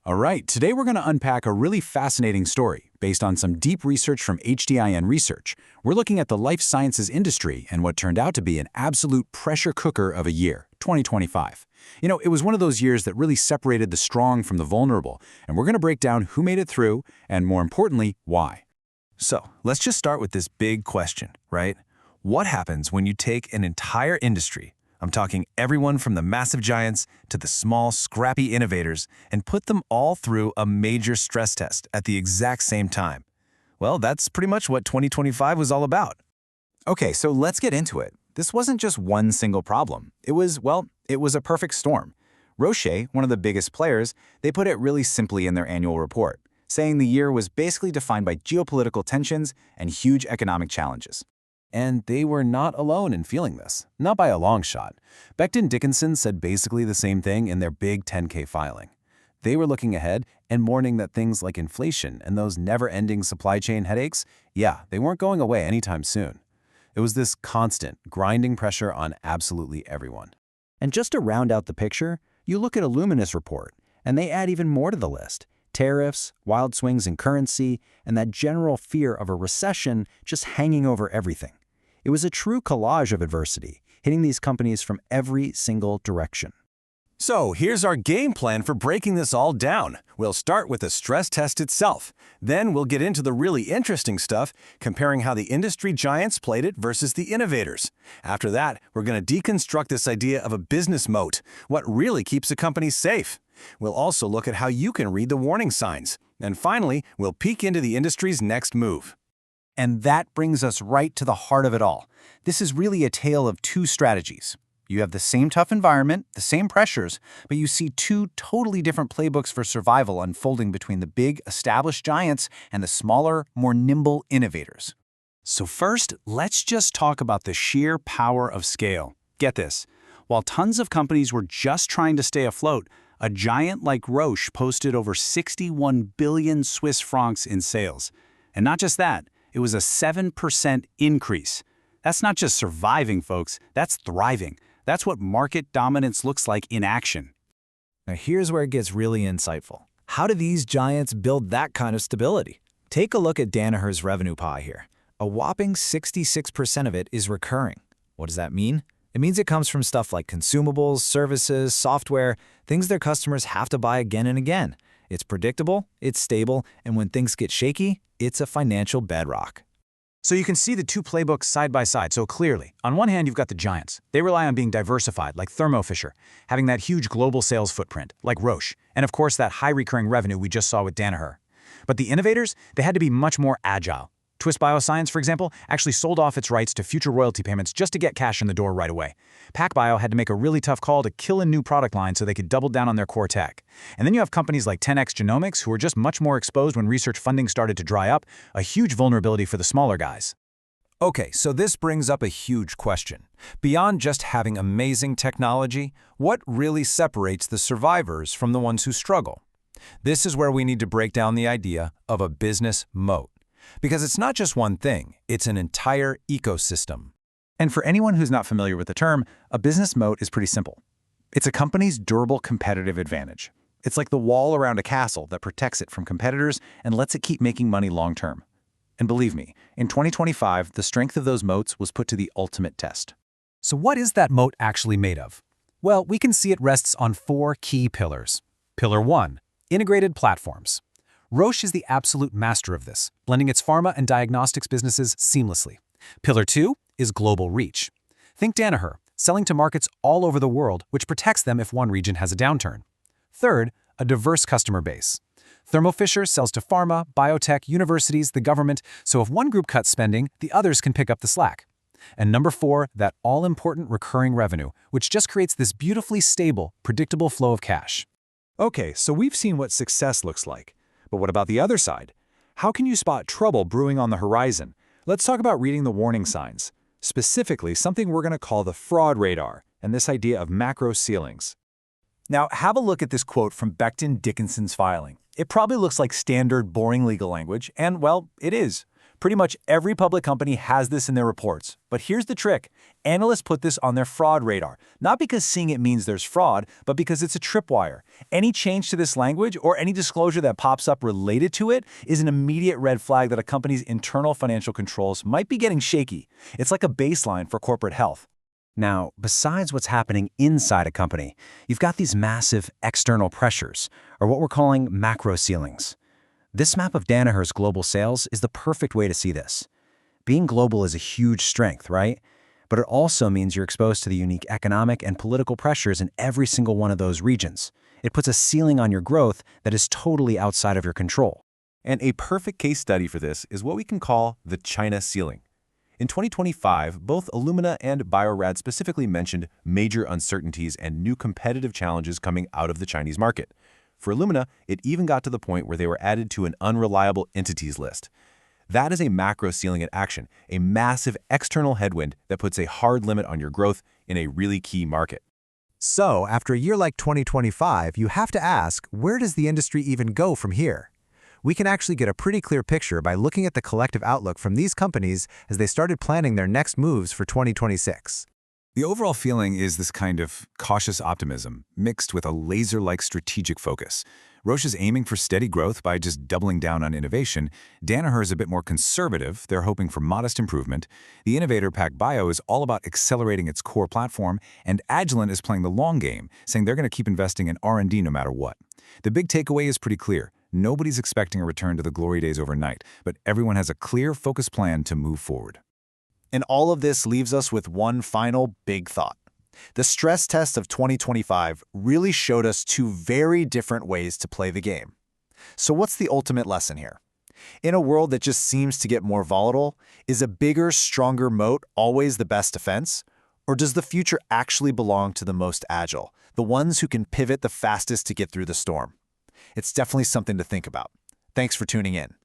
All right, today we're going to unpack a really fascinating story based on some deep research from HDIN Research. We're looking at the life sciences industry and what turned out to be an absolute pressure cooker of a year, 2025. It was one of those years that really separated the strong from the vulnerable, and we're going to break down who made it through and, more importantly, why. So, let's just start with this big question, right? What happens when you take an entire industry, I'm talking everyone from the massive giants to the small, scrappy innovators, and put them all through a major stress test at the exact same time? Well, that's pretty much what 2025 was all about. Okay, so let's get into it. This wasn't just one single problem. It was a perfect storm. Roche, one of the biggest players, they put it really simply in their annual report, saying the year was basically defined by geopolitical tensions and huge economic challenges. And they were not alone in feeling this, not by a long shot. Becton Dickinson said basically the same thing in their big 10K filing. They were looking ahead and warning that things like inflation and those never-ending supply chain headaches, they weren't going away anytime soon. It was this constant, grinding pressure on absolutely everyone. And just to round out the picture, you look at Illumina's report, and they add even more to the list. Tariffs, wild swings in currency, and that general fear of a recession just hanging over everything. It was a true collage of adversity, hitting these companies from every single direction. So here's our game plan for breaking this all down. We'll start with the stress test itself. Then we'll get into the really interesting stuff, comparing how the industry giants played it versus the innovators. After that, we're going to deconstruct this idea of a business moat, what really keeps a company safe. We'll also look at how you can read the warning signs. And finally, we'll peek into the industry's next move. And that brings us right to the heart of it all. This is really a tale of two strategies. You have the same tough environment, the same pressures, but you see two totally different playbooks for survival unfolding between the big, established giants and the smaller, more nimble innovators. So first, let's just talk about the sheer power of scale. Get this. While tons of companies were just trying to stay afloat, a giant like Roche posted over 61 billion Swiss francs in sales. And not just that, it was a 7% increase. That's not just surviving, folks, that's thriving. That's what market dominance looks like in action. Now here's where it gets really insightful. How do these giants build that kind of stability? Take a look at Danaher's revenue pie here. A whopping 66% of it is recurring. What does that mean? It means it comes from stuff like consumables, services, software, things their customers have to buy again and again. It's predictable, it's stable, and when things get shaky, it's a financial bedrock. So you can see the two playbooks side by side so clearly. On one hand, you've got the giants. They rely on being diversified, like Thermo Fisher, having that huge global sales footprint, like Roche, and of course that high recurring revenue we just saw with Danaher. But the innovators, they had to be much more agile. Twist Bioscience, for example, actually sold off its rights to future royalty payments just to get cash in the door right away. PacBio had to make a really tough call to kill a new product line so they could double down on their core tech. And then you have companies like 10x Genomics who were just much more exposed when research funding started to dry up, a huge vulnerability for the smaller guys. Okay, so this brings up a huge question. Beyond just having amazing technology, what really separates the survivors from the ones who struggle? This is where we need to break down the idea of a business moat. Because it's not just one thing, it's an entire ecosystem. And for anyone who's not familiar with the term, a business moat is pretty simple. It's a company's durable competitive advantage. It's like the wall around a castle that protects it from competitors and lets it keep making money long term. And believe me, in 2025, the strength of those moats was put to the ultimate test. So what is that moat actually made of? Well, we can see it rests on four key pillars. Pillar 1, integrated platforms. Roche is the absolute master of this, blending its pharma and diagnostics businesses seamlessly. Pillar 2 is global reach. Think Danaher, selling to markets all over the world, which protects them if one region has a downturn. Third, a diverse customer base. Thermo Fisher sells to pharma, biotech, universities, the government, so if one group cuts spending, the others can pick up the slack. And number 4, that all-important recurring revenue, which just creates this beautifully stable, predictable flow of cash. Okay, so we've seen what success looks like. But what about the other side? How can you spot trouble brewing on the horizon? Let's talk about reading the warning signs. Specifically, something we're going to call the fraud radar, and this idea of macro ceilings. Now, have a look at this quote from Becton Dickinson's filing. It probably looks like standard, boring legal language, and, well, it is. Pretty much every public company has this in their reports. But here's the trick. Analysts put this on their fraud radar, not because seeing it means there's fraud, but because it's a tripwire. Any change to this language or any disclosure that pops up related to it is an immediate red flag that a company's internal financial controls might be getting shaky. It's like a baseline for corporate health. Now, besides what's happening inside a company, you've got these massive external pressures, or what we're calling macro ceilings. This map of Danaher's global sales is the perfect way to see this. Being global is a huge strength, right? But it also means you're exposed to the unique economic and political pressures in every single one of those regions. It puts a ceiling on your growth that is totally outside of your control. And a perfect case study for this is what we can call the China ceiling. In 2025, both Illumina and Bio-Rad specifically mentioned major uncertainties and new competitive challenges coming out of the Chinese market. For Illumina, it even got to the point where they were added to an unreliable entities list. That is a macro ceiling in action, a massive external headwind that puts a hard limit on your growth in a really key market. So, after a year like 2025, you have to ask, where does the industry even go from here? We can actually get a pretty clear picture by looking at the collective outlook from these companies as they started planning their next moves for 2026. The overall feeling is this kind of cautious optimism, mixed with a laser-like strategic focus. Roche is aiming for steady growth by just doubling down on innovation. Danaher is a bit more conservative. They're hoping for modest improvement. The innovator APAC Bio is all about accelerating its core platform, and Agilent is playing the long game, saying they're going to keep investing in R&D no matter what. The big takeaway is pretty clear. Nobody's expecting a return to the glory days overnight, but everyone has a clear, focused plan to move forward. And all of this leaves us with one final big thought. The stress test of 2025 really showed us two very different ways to play the game. So what's the ultimate lesson here? In a world that just seems to get more volatile, is a bigger, stronger moat always the best defense? Or does the future actually belong to the most agile, the ones who can pivot the fastest to get through the storm? It's definitely something to think about. Thanks for tuning in.